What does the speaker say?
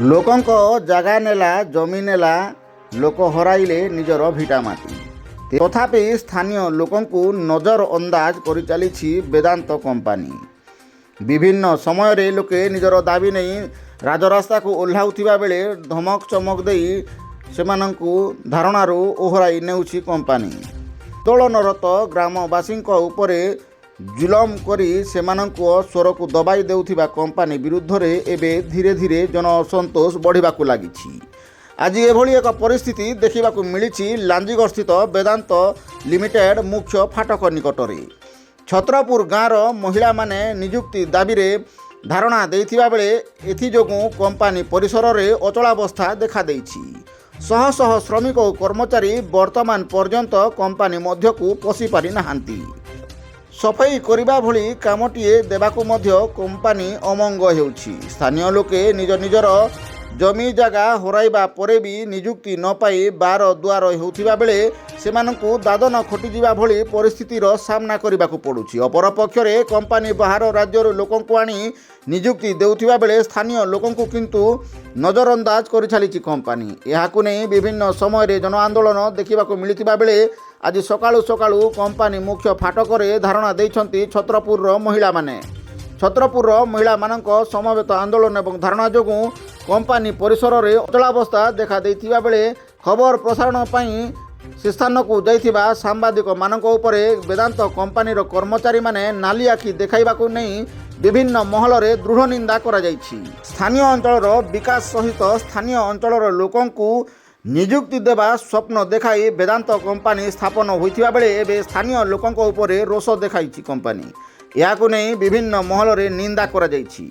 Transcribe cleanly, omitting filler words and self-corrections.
ଲୋକଙ୍କ ଜାଗା ନେଲା ଜମି ନେଲା ଲୋକ ହରାଇଲେ ନିଜର ଭିଟାମାଟି। ତଥାପି ସ୍ଥାନୀୟ ଲୋକଙ୍କୁ ନଜର ଅନ୍ଦାଜ କରିଚାଲିଛି ବେଦାନ୍ତ କମ୍ପାନୀ। ବିଭିନ୍ନ ସମୟରେ ଲୋକେ ନିଜର ଦାବି ନେଇ ରାଜରାସ୍ତାକୁ ଓହ୍ଲାଉଥିବା ବେଳେ ଧମକ ଚମକ ଦେଇ ସେମାନଙ୍କୁ ଧାରଣାରୁ ଓହରାଇ ନେଉଛି କମ୍ପାନୀ। ଆନ୍ଦୋଳନରତ ଗ୍ରାମବାସୀଙ୍କ ଉପରେ ଜୁଲମ କରି ସେମାନଙ୍କ ସ୍ୱରକୁ ଦବାଇ ଦେଉଥିବା କମ୍ପାନୀ ବିରୁଦ୍ଧରେ ଏବେ ଧୀରେ ଧୀରେ ଜନ ଅସନ୍ତୋଷ ବଢ଼ିବାକୁ ଲାଗିଛି। ଆଜି ଏଭଳି ଏକ ପରିସ୍ଥିତି ଦେଖିବାକୁ ମିଳିଛି ଲାଞ୍ଜିଗଡ଼ସ୍ଥିତ ବେଦାନ୍ତ ଲିମିଟେଡ୍ ମୁଖ୍ୟ ଫାଟକ ନିକଟରେ। ଛତ୍ରପୁର ଗାଁର ମହିଳାମାନେ ନିଯୁକ୍ତି ଦାବିରେ ଧାରଣା ଦେଇଥିବା ବେଳେ ଏଥିଯୋଗୁଁ କମ୍ପାନୀ ପରିସରରେ ଅଚଳାବସ୍ଥା ଦେଖାଦେଇଛି। ଶହ ଶହ ଶ୍ରମିକ ଓ କର୍ମଚାରୀ ବର୍ତ୍ତମାନ ପର୍ଯ୍ୟନ୍ତ କମ୍ପାନୀ ମଧ୍ୟକୁ ପଶି ପାରିନାହାନ୍ତି। ସଫେଇ କରିବା ଭଳି କାମଟିଏ ଦେବାକୁ ମଧ୍ୟ କମ୍ପାନୀ ଅମଙ୍ଗ ହେଉଛି। ସ୍ଥାନୀୟ ଲୋକେ ନିଜର ଜମି ଜାଗା ହରାଇବା ପରେ ବି ନିଯୁକ୍ତି ନ ପାଇ ବାର ଦୁଆର ହେଉଥିବା ବେଳେ ସେମାନଙ୍କୁ ଦାଦନ ଖଟିଯିବା ଭଳି ପରିସ୍ଥିତିର ସାମ୍ନା କରିବାକୁ ପଡ଼ୁଛି। ଅପରପକ୍ଷରେ କମ୍ପାନୀ ବାହାର ରାଜ୍ୟରୁ ଲୋକଙ୍କୁ ଆଣି ନିଯୁକ୍ତି ଦେଉଥିବା ବେଳେ ସ୍ଥାନୀୟ ଲୋକଙ୍କୁ କିନ୍ତୁ ନଜରଅନ୍ଦାଜ କରିଚାଲିଛି କମ୍ପାନୀ। ଏହାକୁ ନେଇ ବିଭିନ୍ନ ସମୟରେ ଜନ ଆନ୍ଦୋଳନ ଦେଖିବାକୁ ମିଳିଥିବା ବେଳେ ଆଜି ସକାଳୁ ସକାଳୁ କମ୍ପାନୀ ମୁଖ୍ୟ ଫାଟକରେ ଧାରଣା ଦେଇଛନ୍ତି ଛତ୍ରପୁରର ମହିଳାମାନେ। ଛତ୍ରପୁରର ମହିଳାମାନଙ୍କ ସମବେତ ଆନ୍ଦୋଳନ ଏବଂ ଧାରଣା ଯୋଗୁଁ କମ୍ପାନୀ ପରିସରରେ ଅଚଳାବସ୍ଥା ଦେଖାଦେଇଥିବା ବେଳେ ଖବର ପ୍ରସାରଣ ପାଇଁ ସେ ସ୍ଥାନକୁ ଯାଇଥିବା ସାମ୍ବାଦିକମାନଙ୍କ ଉପରେ ବେଦାନ୍ତ କମ୍ପାନୀର କର୍ମଚାରୀମାନେ ନାଲି ଆଖି ଦେଖାଇବାକୁ ନେଇ ବିଭିନ୍ନ ମହଲରେ ଦୃଢ଼ ନିନ୍ଦା କରାଯାଇଛି। ସ୍ଥାନୀୟ ଅଞ୍ଚଳର ବିକାଶ ସହିତ ସ୍ଥାନୀୟ ଅଞ୍ଚଳର ଲୋକଙ୍କୁ ନିଯୁକ୍ତି ଦେବା ସ୍ୱପ୍ନ ଦେଖାଇ ବେଦାନ୍ତ କମ୍ପାନୀ ସ୍ଥାପନ ହୋଇଥିବା ବେଳେ ଏବେ ସ୍ଥାନୀୟ ଲୋକଙ୍କ ଉପରେ ରୋଷ ଦେଖାଇଛି କମ୍ପାନୀ। ଏହାକୁ ନେଇ ବିଭିନ୍ନ ମହଲରେ ନିନ୍ଦା କରାଯାଇଛି।